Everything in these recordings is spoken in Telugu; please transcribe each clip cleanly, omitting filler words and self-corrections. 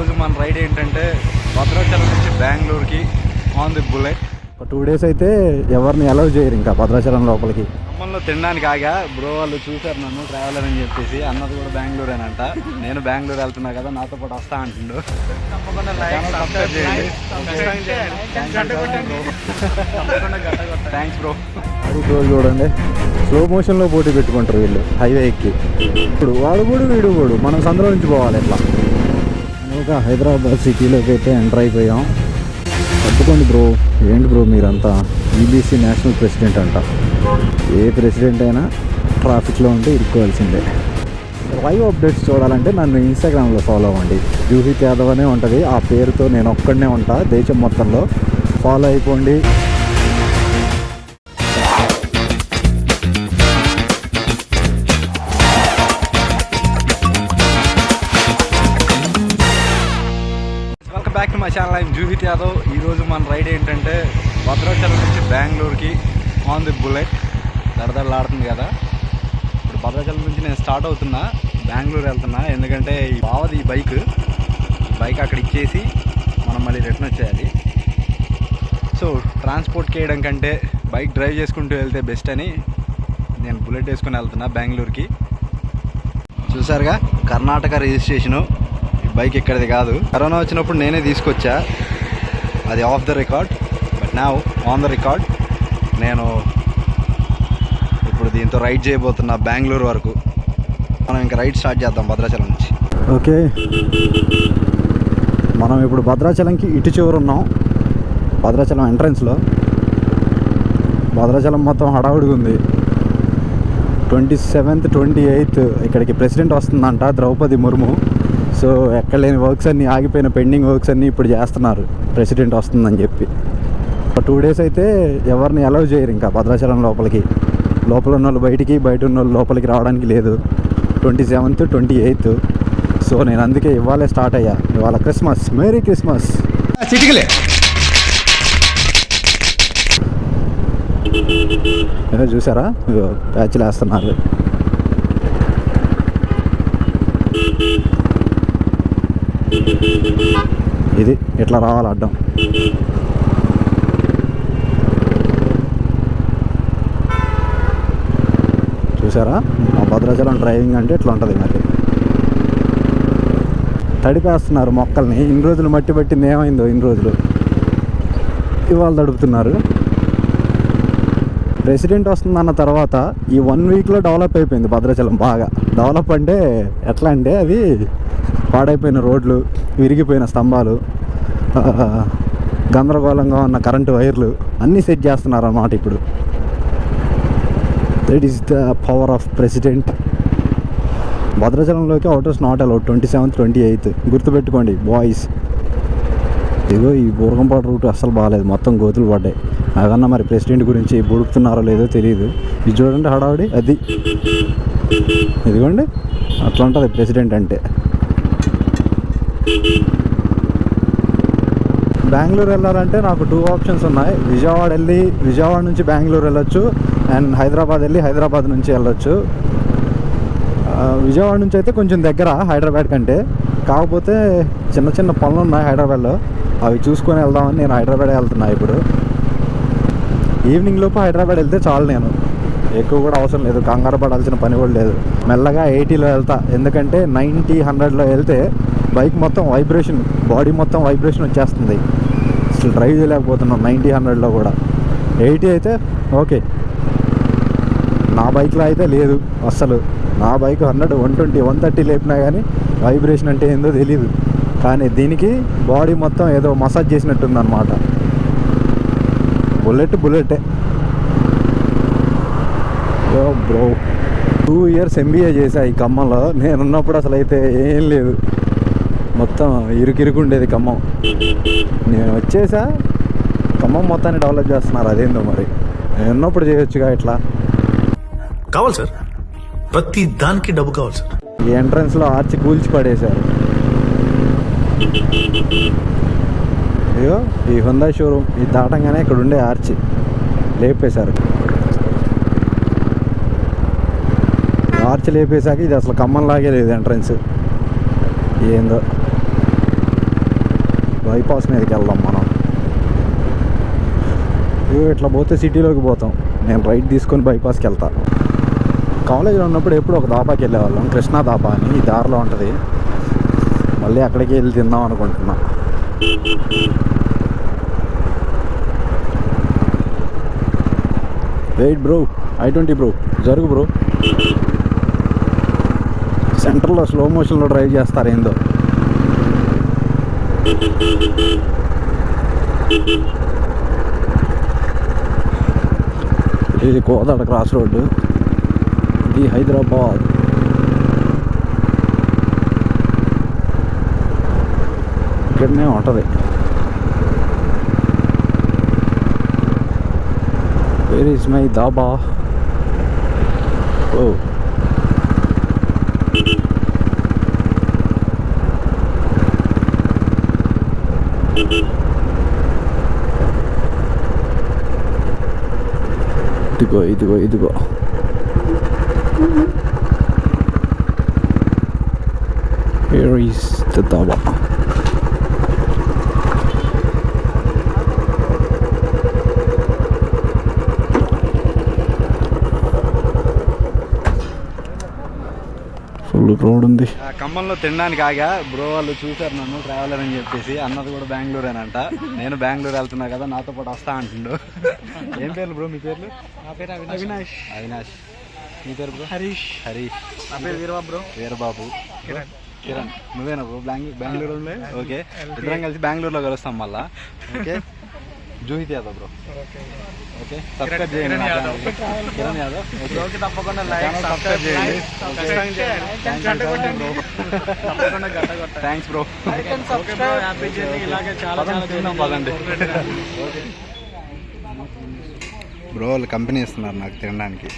ఈరోజు మన రైడ్ ఏంటంటే భద్రాచలం నుంచి బెంగళూరుకి ఆన్ ది బుల్లెట్. ఒక 2 days అయితే ఎవరిని అలౌ చేయరు ఇంకా భద్రాచలం లోపలికి. ఖమ్మంలో తినడానికి ఆగా బ్రో వాళ్ళు చూశారు నన్ను ట్రావెలర్ అని చెప్పేసి. అన్నది కూడా బెంగళూరేనంట. నేను బెంగళూరు వెళ్తున్నా కదా నాతో పాటు వస్తా అంటుండు. Thanks bro. రోజు చూడండి స్లో మోషన్లో పోటీ పెట్టుకుంటారు వీళ్ళు హైవే ఎక్కి. ఇప్పుడు వాడు కూడా వీడు కూడా మనం సందులో నుంచి పోవాలి ఇట్లా. ఒక హైదరాబాద్ సిటీలోకి అయితే ఎంటర్ అయిపోయాం. పట్టుకోండి బ్రో. ఏంటి బ్రో మీరంతా ఈబీసీ నేషనల్ ప్రెసిడెంట్ అంట. ఏ ప్రెసిడెంట్ అయినా ట్రాఫిక్లో ఉంటే ఇరుక్కోవాల్సిందే. లైవ్ అప్డేట్స్ చూడాలంటే నన్ను ఇన్స్టాగ్రామ్లో ఫాలో అవ్వండి. జూహిత్ యాదవ్ అనే ఉంటుంది. ఆ పేరుతో నేను ఒక్కడనే ఉంటా దేశం మొత్తంలో. ఫాలో అయిపోండి. Back to my channel. I'm Juhith Yadav. ఈరోజు మన రైడ్ ఏంటంటే భద్రాచలం నుంచి బెంగళూరుకి ఆన్ ది బుల్లెట్. దడదడలాడుతుంది కదా. ఇప్పుడు భద్రాచలం నుంచి నేను స్టార్ట్ అవుతున్నా, బెంగళూరు వెళ్తున్నా. ఎందుకంటే ఈ బావది ఈ బైక్ అక్కడ ఇచ్చేసి మనం మళ్ళీ రిటర్న్ వచ్చేయాలి. సో ట్రాన్స్పోర్ట్కి వేయడం కంటే బైక్ డ్రైవ్ చేసుకుంటూ వెళ్తే బెస్ట్ అని నేను బుల్లెట్ వేసుకుని వెళ్తున్నా బెంగళూరుకి. చూసారుగా కర్ణాటక రిజిస్ట్రేషను. బైక్ ఇక్కడిది కాదు. కరోనా వచ్చినప్పుడు నేనే తీసుకొచ్చా. అది of the record, but now on the record. నేను ఇప్పుడు దీంతో రైడ్ చేయబోతున్నా బెంగళూరు వరకు. మనం ఇంకా రైడ్ స్టార్ట్ చేద్దాం భద్రాచలం నుంచి. ఓకే, మనం ఇప్పుడు భద్రాచలంకి ఇటు చివరు ఉన్నాం. భద్రాచలం ఎంట్రన్స్లో. భద్రాచలం మొత్తం హడావుడిగా ఉంది. 27th 28th ఇక్కడికి ప్రెసిడెంట్ వస్తుందంట, ద్రౌపది ముర్ము. సో ఎక్కడ లేని వర్క్స్ అన్నీ ఆగిపోయిన పెండింగ్ వర్క్స్ అన్నీ ఇప్పుడు చేస్తున్నారు ప్రెసిడెంట్ వస్తుందని చెప్పి. 2 days అయితే ఎవరిని అలౌ చేయరు ఇంకా భద్రాచలం లోపలికి. లోపల ఉన్న వాళ్ళు బయటికి, బయట ఉన్న వాళ్ళు లోపలికి రావడానికి లేదు. 27th 28th. సో నేను అందుకే ఇవాళే స్టార్ట్ అయ్యా. ఇవాళ క్రిస్మస్. Merry Christmas. ఏదో చూసారా ప్యాచ్లు వేస్తున్నారు. ఇది ఇట్లా రావాలి అడ్డం. చూసారా మా భద్రాచలం డ్రైవింగ్ అంటే ఇట్లా ఉంటుంది. మరి తడిపేస్తున్నారు మొక్కల్ని. ఇన్ని రోజులు మట్టి పట్టింది ఏమైందో. ఇన్ని రోజులు ఇవాళ తడుపుతున్నారు. ప్రెసిడెంట్ వస్తుందన్న తర్వాత ఈ 1 weekలో డెవలప్ అయిపోయింది భద్రాచలం. బాగా డెవలప్ అంటే ఎట్లా అంటే అది పాడైపోయిన రోడ్లు, విరిగిపోయిన స్తంభాలు, గందరగోళంగా ఉన్న కరెంటు వైర్లు అన్నీ సెట్ చేస్తున్నారు అన్నమాట ఇప్పుడు. That is the power of president. భద్రాచలంలోకి outers not allowed 27th 28th. గుర్తుపెట్టుకోండి బాయ్స్. ఇదిగో ఈ బూరగంపాడు రూట్ అస్సలు బాగాలేదు, మొత్తం గోతులు పడ్డాయి. అదన్నా మరి ప్రెసిడెంట్ గురించి బుడుపుతున్నారో లేదో తెలియదు. ఇది చూడండి హడావుడి. అది ఇదిగోండి అట్లా ఉంటుంది ప్రెసిడెంట్ అంటే. బెంగళూరు వెళ్ళాలంటే నాకు 2 options ఉన్నాయి. విజయవాడ నుంచి బెంగళూరు వెళ్ళొచ్చు, అండ్ హైదరాబాద్ హైదరాబాద్ నుంచి వెళ్ళొచ్చు. విజయవాడ నుంచి అయితే కొంచెం దగ్గర హైదరాబాద్ కంటే. కాకపోతే చిన్న చిన్న పనులు ఉన్నాయి హైదరాబాద్లో, అవి చూసుకొని వెళ్దామని నేను హైదరాబాద్ వెళ్తున్నా. ఇప్పుడు ఈవినింగ్ లోపు హైదరాబాద్ వెళ్తే చాలు. నేను ఎక్కువ కూడా అవసరం లేదు, కంగారు పడాల్సిన పని కూడా లేదు. మెల్లగా 80లో వెళ్తా. ఎందుకంటే 90 100లో వెళ్తే బైక్ మొత్తం వైబ్రేషన్, బాడీ మొత్తం వైబ్రేషన్ వచ్చేస్తుంది. అసలు డ్రైవ్ చేయలేకపోతున్నాం 90 100లో కూడా. 80 అయితే ఓకే. నా బైక్లో అయితే లేదు అస్సలు. నా బైక్ 100 120 130 లేపినా కానీ వైబ్రేషన్ అంటే ఏందో తెలీదు. కానీ దీనికి బాడీ మొత్తం ఏదో మసాజ్ చేసినట్టుంది అనమాట. బుల్లెట్టే బ్రో. 2 years MBA చేశా ఈ ఖమ్మంలో. నేనున్నప్పుడు అసలు అయితే ఏం లేదు, మొత్తం ఇరుకిరుకుండేది ఖమ్మం. నేను వచ్చేసా, ఖమ్మం మొత్తాన్ని డెవలప్ చేస్తున్నారు. అదేందో మరి నేను ఉన్నప్పుడు చేయొచ్చుగా ఇట్లా. కావాలి సార్, ప్రతి దానికి డబ్బు కావాలి సార్. ఈ ఎంట్రన్స్లో ఆర్చి కూల్చి పడేశారు. అయ్యో ఈ హుందా షోరూమ్ ఇది దాటంగానే ఇక్కడ ఉండే ఆర్చి లేపేశారు. ఆర్చి లేపేశాక ఇది అసలు ఖమ్మంలాగే లేదు ఎంట్రన్స్. ఏందో బైపాస్ మీదకి వెళ్దాం మనం. ఇట్లా పోతే సిటీలోకి పోతాం. నేను రైట్ తీసుకొని బైపాస్కి వెళ్తా. కాలేజీలో ఉన్నప్పుడు ఎప్పుడు ఒక దాబాకి వెళ్ళేవాళ్ళం, కృష్ణా దాబా అని. ఈ దారిలో ఉంటుంది. మళ్ళీ అక్కడికి వెళ్ళి తిందాం అనుకుంటున్నా. వెయిట్ బ్రో, I-20 బ్రో, జరుగు బ్రో. సెంటర్లో స్లో మోషన్లో డ్రైవ్ చేస్తారు ఏందో. ఇది కోదాడ క్రాస్ రోడ్డు, ఇది హైదరాబాద్. ఇక్కడనే ఉంటుంది. Where is my dhaba? ఓ ఇదిగో ఇదిగో ఇదిగో. Here is the dhaba. Full crowd ఉంది. ఖమ్మంలో తినడానికి ఆగా. బ్రో వాళ్ళు చూసారు నన్ను ట్రావెలర్ అని చెప్పేసి. అన్నది కూడా బెంగళూరేనంట. నేను బెంగళూరు వెళ్తున్నా కదా, నాతో పాటు వస్తా అంటుండు. ఏం పేర్లు బ్రో మీ పేర్లు? నా పేరు అవినాష్. అవినాష్. మీ పేరు బ్రో? హరీష్. నా పేరు వీరబాబు బ్రో. వీరబాబు. కిరణ్. నువ్వేనా బ్రో బెంగళూరు? ఓకే, ఇద్దరం కలిసి బెంగళూరులో కలుస్తాం మళ్ళా. Okay. Juhith Yadav bro. Okay, subscribe చేయండి. కిరణ్ యాదవ్. ఓకే, తప్పకుండా సబ్స్క్రైబ్ చేయండి. Thanks bro. పదండి. బ్రో వాళ్ళు కంపెనీ ఇస్తున్నారు నాకు తినడానికి.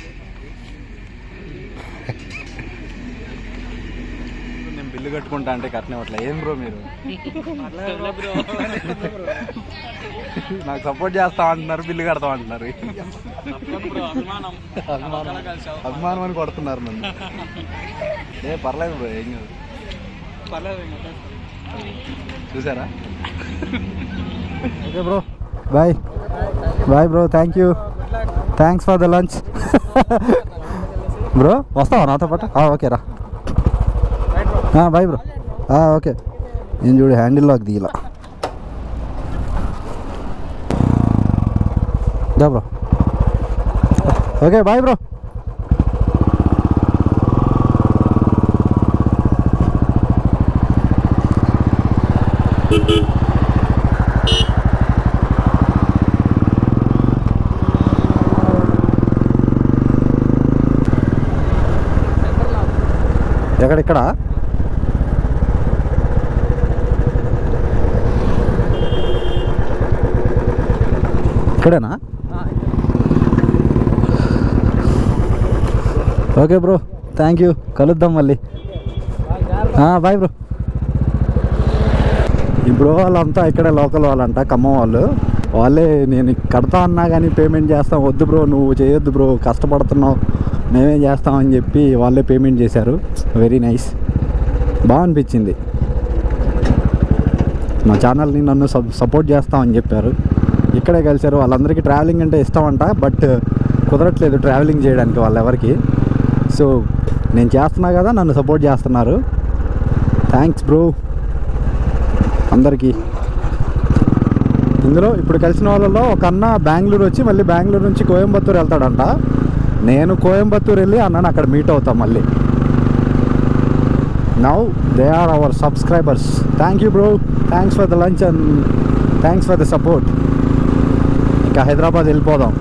నేను బిల్లు కట్టుకుంటా అంటే కట్టనివ్వట్లే. ఏం బ్రో మీరు నాకు సపోర్ట్ చేస్తా అంటున్నారు, బిల్లు కడతాం అంటున్నారు. అభిమానం అని కొడుతున్నారు నన్ను. పర్లేదు బ్రో, ఏం కాదు. చూసారా? Okay bro, bye bye bro. Thanks for the lunch. Bro వస్తావా నాతో పాటు? ఓకే రా. Bye bro. ఓకే. నేను చూడు హ్యాండిల్లోకి దిగలా. Bro okay bye bro. ఎక్కడెక్కడ? ఇక్కడేనా? Okay bro, thank you. కలుద్దాం మళ్ళీ. Bye bro. ఈ బ్రో వాళ్ళంతా ఇక్కడే లోకల్ వాళ్ళంట, ఖమ్మం వాళ్ళు. వాళ్ళే నేను కడతా అన్నా కానీ పేమెంట్ చేస్తాం. వద్దు బ్రో, నువ్వు చేయొద్దు బ్రో, కష్టపడుతున్నావు, మేమేం చేస్తామని చెప్పి వాళ్ళే పేమెంట్ చేశారు. వెరీ నైస్, బాగా అనిపించింది. మా ఛానల్ని నన్ను సపోర్ట్ చేస్తామని చెప్పారు. ఇక్కడే కలిశారు. వాళ్ళందరికీ ట్రావెలింగ్ అంటే ఇష్టం అంట, బట్ కుదరట్లేదు ట్రావెలింగ్ చేయడానికి వాళ్ళెవరికి. సో నేను చేస్తున్నా కదా, నన్ను సపోర్ట్ చేస్తున్నారు. థ్యాంక్స్ బ్రో అందరికీ. ఇందులో ఇప్పుడు కలిసిన వాళ్ళలో ఒక అన్న బెంగళూరు వచ్చి మళ్ళీ బెంగళూరు నుంచి కోయంబత్తూరు వెళ్తాడంట. నేను కోయంబత్తూరు వెళ్ళి అన్నను అక్కడ మీట్ అవుతాం మళ్ళీ. Now they are our subscribers. Thank you bro, thanks for the lunch and thanks for the support. ఇంకా హైదరాబాద్ వెళ్ళిపోదాం.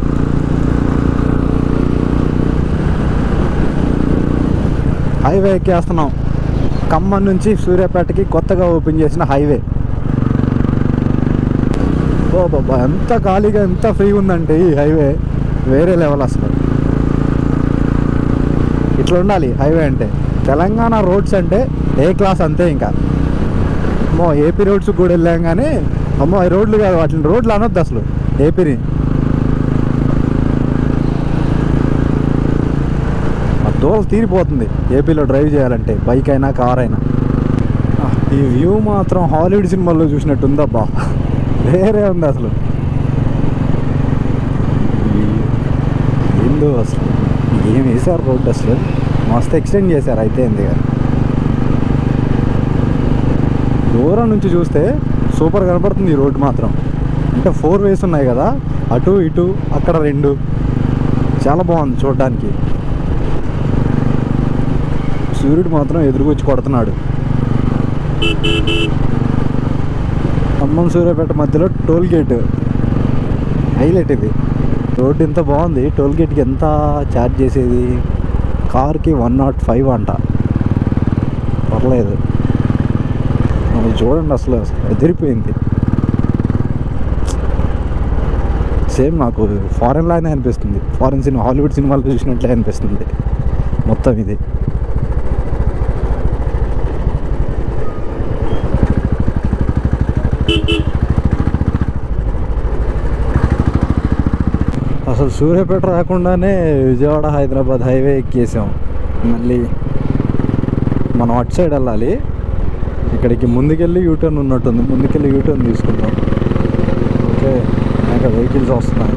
హైవే ఎక్కేస్తున్నాం. ఖమ్మం నుంచి సూర్యాపేటకి కొత్తగా ఓపెన్ చేసిన హైవే. బాబా ఎంత ఖాళీగా ఎంత ఫ్రీగా ఉందంటే ఈ హైవే, వేరే లెవెల్ అసలు. ఇట్లా ఉండాలి హైవే అంటే. తెలంగాణ రోడ్స్ అంటే ఏ క్లాస్ అంతే. ఇంకా అమ్మో ఏపీ రోడ్స్ కూడా వెళ్ళాం కానీ అమ్మో ఈ రోడ్లు కాదు, వాటిని రోడ్లు అనొద్దు అసలు ఏపీని. ఆ దూరం తీరిపోతుంది ఏపీలో డ్రైవ్ చేయాలంటే, బైక్ అయినా కార్ అయినా. ఈ వ్యూ మాత్రం హాలీవుడ్ సినిమాల్లో చూసినట్టు ఉందబ్బా, వేరే ఉంది అసలు. ఏందో అసలు ఏం వేసారు రోడ్డు, అసలు మస్తు ఎక్స్టెండ్ చేశారు. అయితే ఏంది కానీ దూరం నుంచి చూస్తే సూపర్ కనపడుతుంది ఈ రోడ్డు మాత్రం. అంటే 4 ways ఉన్నాయి కదా, అటు ఇటు అక్కడ 2, చాలా బాగుంది చూడడానికి. సూర్యుడు మాత్రం ఎదురుకొచ్చి కొడుతున్నాడు. ఖమ్మం సూర్యాపేట మధ్యలో టోల్ గేట్ హైలైట్. ఇది రోడ్డు ఇంత బాగుంది, టోల్ గేట్కి ఎంత ఛార్జ్ చేసేది? కార్కి 105 అంట. పర్లేదు, అది చూడండి అసలు ఎదిరిపోయింది. సేమ్ నాకు ఫారెన్ లానే అనిపిస్తుంది, ఫారెన్ సినిమా హాలీవుడ్ సినిమాలో చూసినట్లే అనిపిస్తుంది మొత్తం ఇది. అసలు సూర్యాపేట రాకుండానే విజయవాడ హైదరాబాద్ హైవే ఎక్కేసాం. మళ్ళీ మనం అటు సైడ్ వెళ్ళాలి. ఇక్కడికి ముందుకెళ్ళి యూటర్న్ ఉన్నట్టుంది, ముందుకెళ్ళి యూటర్న్ తీసుకుందాం. ఓకే, ఇంకా వెహికల్స్ వస్తున్నాయి,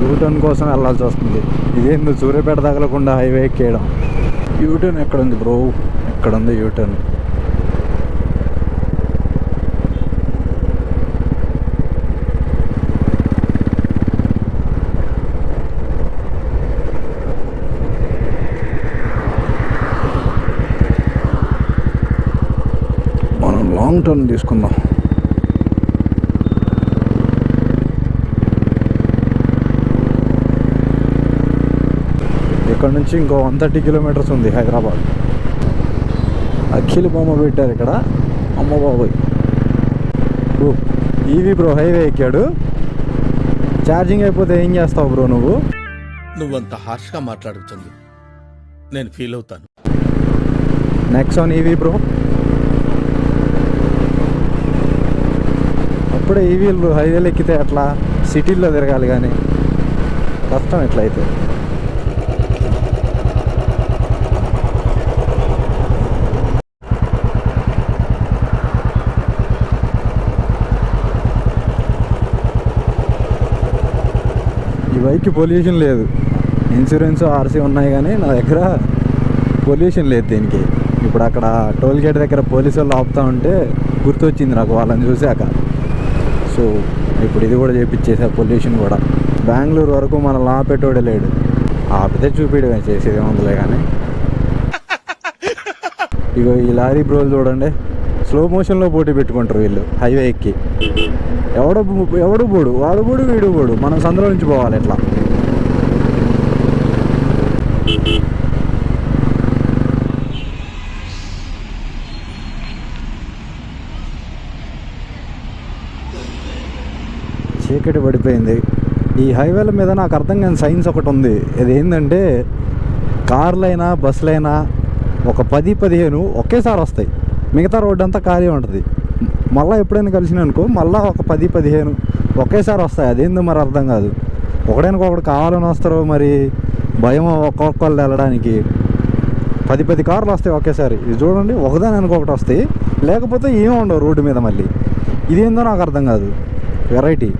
యూటర్న్ కోసం వెళ్ళాల్సి వస్తుంది. ఇదేంది సూర్యాపేట తగలకుండా హైవే ఎక్కేయడం. యూటర్న్ ఎక్కడ ఉంది బ్రో? ఎక్కడ ఉంది యూటర్న్? లాంగ్ టర్న్ తీసుకుందాం. ఇక్కడ నుంచి ఇంకో 130 kilometers ఉంది హైదరాబాద్. అఖిల్ బొమ్మ పెట్టారు ఇక్కడ, అమ్మ బాబోయ్. ఈవీ బ్రో హైవే ఎక్కాడు. ఛార్జింగ్ అయిపోతే ఏం చేస్తావు బ్రో నువ్వు? నువ్వంత హార్ష్గా మాట్లాడుతుంది, నేను ఫీల్ అవుతాను. Next on EV bro. అప్పుడే ఈవీలు హైవేలు ఎక్కితే అట్లా సిటీల్లో తిరగాలి, కానీ కష్టం ఎట్లయితే. ఈ బైక్కి పొల్యూషన్ లేదు, ఇన్సూరెన్స్ ఆర్సీ ఉన్నాయి, కానీ నా దగ్గర పొల్యూషన్ లేదు దీనికి. ఇప్పుడు అక్కడ టోల్ గేట్ దగ్గర పోలీసు వాళ్ళు ఆపుతా ఉంటే గుర్తొచ్చింది నాకు వాళ్ళని చూశాక. సో ఇప్పుడు ఇది కూడా చేయించేసారు, పొల్యూషన్ కూడా. బెంగళూరు వరకు మన ఆపేటోడే లేడు, ఆపితే చూపిడమే, చేసేది ఏముందిలే. కానీ ఇగో ఈ లారీ బ్రోలు చూడండి, స్లో మోషన్లో పోటీ పెట్టుకుంటారు వీళ్ళు హైవే ఎక్కి. ఎవడు పోడు, వాడు పోడు, వీడు పోడు, మనం సందులో నుంచి పోవాలి ఎట్లా. చీకటి పడిపోయింది. ఈ హైవేల మీద నాకు అర్థం కాని సైన్స్ ఒకటి ఉంది. ఇది ఏంటంటే కార్లైనా బస్సులైనా ఒక 10-15 ఒకేసారి వస్తాయి, మిగతా రోడ్డు అంతా ఖాళీ ఉంటుంది. మళ్ళీ ఎప్పుడైనా కలిసిన అనుకో మళ్ళీ ఒక 10-15 ఒకేసారి వస్తాయి. అదేందో మరి అర్థం కాదు. ఒకడైనకొకడు కావాలని వస్తారో మరి భయం ఒక్కొక్కళ్ళు వెళ్ళడానికి. 10 కార్లు వస్తాయి ఒకేసారి. ఇది చూడండి, ఒకదానికొకటి వస్తాయి, లేకపోతే ఏమి ఉండవు రోడ్డు మీద. మళ్ళీ ఇదేందో నాకు అర్థం కాదు, వెరైటీ.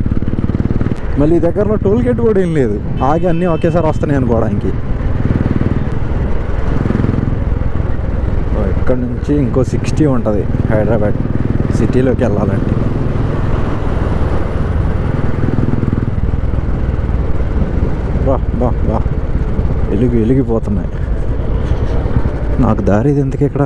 మళ్ళీ దగ్గరలో టోల్ గేట్ కూడా ఏం లేదు, ఆగి అన్నీ ఒకేసారి వస్తున్నాయి అనుకోవడానికి. ఇక్కడ నుంచి ఇంకో 60 ఉంటుంది హైదరాబాద్ సిటీలోకి వెళ్ళాలంటే. బా వెలిగిపోతున్నాయి. నాకు దారి ఇది ఎందుకు ఇక్కడ?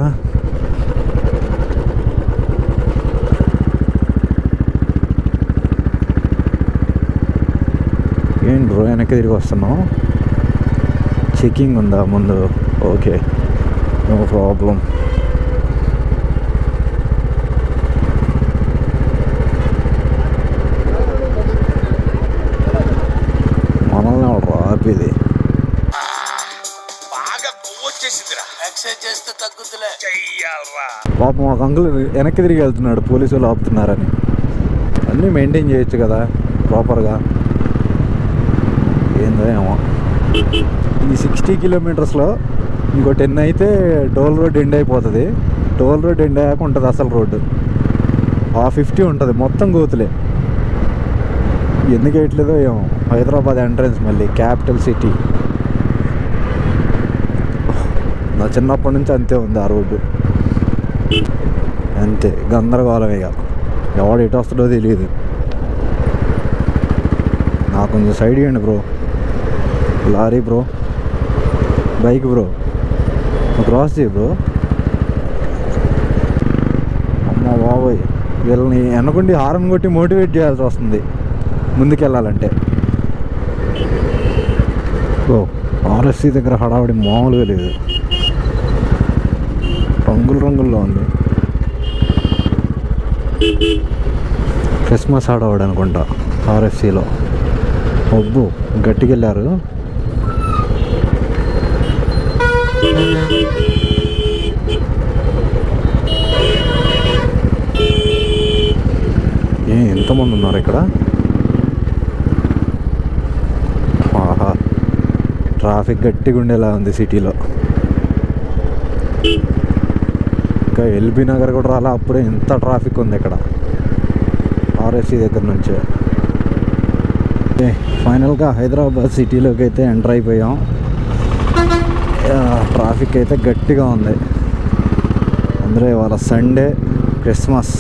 ఏంటి బ్రో వెనక్కి తిరిగి వస్తున్నావు? చెకింగ్ ఉందా ముందు? Okay, no problem. మనల్ని ఎవరు ఆపేది? పాపం ఒక అంకుల్ వెనక్కి తిరిగి వెళ్తున్నాడు, పోలీసు వాళ్ళు ఆపుతున్నారని. అన్నీ మెయింటైన్ చేయొచ్చు కదా ప్రాపర్గా. ఏందో ఏమో. ఈ 60 kilometers ఇంకో 10 అయితే టోల్ రోడ్ ఎండ్ అయిపోతుంది. టోల్ రోడ్ ఎండ్ అయ్యాక ఉంటుంది అసలు రోడ్డు. ఆ 50 ఉంటుంది, మొత్తం గోతులే. ఎందుకు వేయట్లేదో ఏమో. హైదరాబాద్ ఎంట్రన్స్ మళ్ళీ క్యాపిటల్ సిటీ. నా చిన్నప్పటి నుంచి అంతే ఉంది ఆ రోడ్డు, అంతే గందరగోళం. ఇక ఎవడు ఎటు వస్తుందో తెలియదు. నాకు కొంచెం సైడ్ ఇవ్వండి bro. Lorry bro, bike bro, cross చేయి బ్రో. అమ్మ బాబోయ్, వీళ్ళని వెనకుండి హారన్ కొట్టి మోటివేట్ చేయాల్సి వస్తుంది ముందుకెళ్ళాలంటే. ఓ ఆర్ఎస్సీ దగ్గర హడావిడి మామూలుగా లేదు, రంగుల్లో ఉంది. క్రిస్మస్ హడావిడి అనుకుంటా ఆర్ఎస్సీలో. ఒబ్బు గట్టిగా వెళ్ళారు. ఎంతమంది ఉన్నారు ఇక్కడ. ఆహా, ట్రాఫిక్ గట్టిగా ఉండేలా ఉంది సిటీలో. ఇంకా ఎల్బీ నగర్ కూడా రాలా, అప్పుడే ఎంత ట్రాఫిక్ ఉంది ఇక్కడ ఆర్ఎస్సీ దగ్గర నుంచే. ఫైనల్గా హైదరాబాద్ సిటీలోకి అయితే ఎంటర్ అయిపోయాం. ట్రాఫిక్ అయితే గట్టిగా ఉంది. అందులో ఇవాళ సండే, క్రిస్మస్,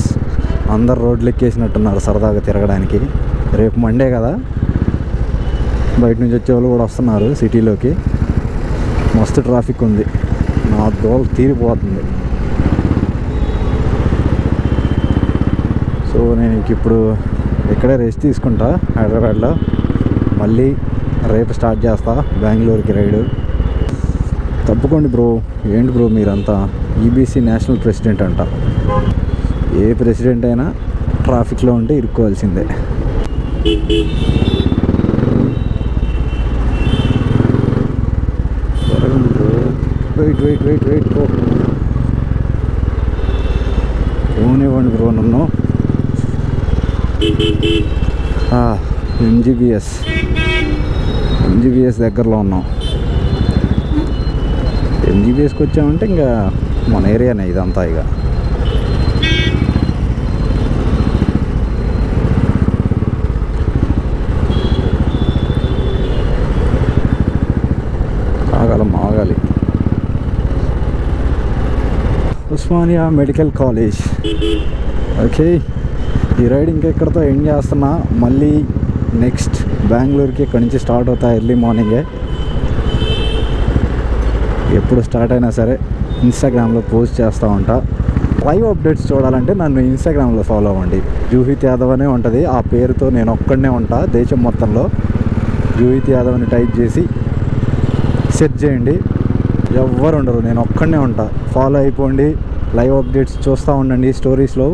అందరు రోడ్లు ఎక్కేసినట్టున్నారు సరదాగా తిరగడానికి. రేపు మండే కదా, బయట నుంచి వచ్చే వాళ్ళు కూడా వస్తున్నారు సిటీలోకి. మస్తు ట్రాఫిక్ ఉంది, నా దోల తీరిపోతుంది. సో నేను ఇంక ఇప్పుడు ఇక్కడే రెస్ట్ తీసుకుంటా హైదరాబాద్లో. మళ్ళీ రేపు స్టార్ట్ చేస్తా బెంగళూరుకి రైడు. తప్పుకోండి బ్రో. ఏంటి బ్రో మీరంతా ఈబీసీ నేషనల్ ప్రెసిడెంట్ అంట. ఏ ప్రెసిడెంట్ అయినా ట్రాఫిక్లో ఉంటే ఇరుక్కోవాల్సిందే. వెయిట్ బ్రో, పోనివ్వండి బ్రో నన్ను. ఎంజీబీఎస్ దగ్గరలో ఉన్నాం. ఎంజీబీఎస్కి వచ్చామంటే ఇంకా మన ఏరియానే ఇదంతా. ఇక ఆగాలి. Osmania medical college. ఓకే, ఈ రైడ్ ఇంకెక్కడితో ఎండ్ చేస్తున్నా. మళ్ళీ నెక్స్ట్ బెంగళూరుకి ఇక్కడి నుంచి స్టార్ట్ అవుతా ఎర్లీ మార్నింగే. ఎప్పుడు స్టార్ట్ అయినా సరే ఇన్స్టాగ్రామ్లో పోస్ట్ చేస్తూ ఉంటా. లైవ్ అప్డేట్స్ చూడాలంటే నన్ను ఇన్స్టాగ్రామ్లో ఫాలో అవ్వండి. జూహిత్ యాదవ్ అనే ఉంటుంది, ఆ పేరుతో నేను ఒక్కడనే ఉంటా దేశం మొత్తంలో. జూహిత్ యాదవ్ అని టైప్ చేసి సెర్చ్ చేయండి, ఎవ్వరు ఉండరు, నేను ఒక్కడనే ఉంటా. ఫాలో అయిపోండి, లైవ్ అప్డేట్స్ చూస్తూ ఉండండి స్టోరీస్లో.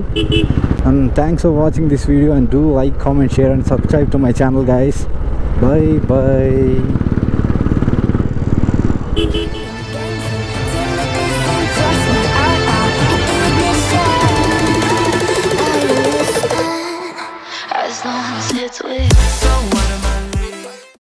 And thanks for watching this video, and do like, comment, share and subscribe to my channel guys. Bye.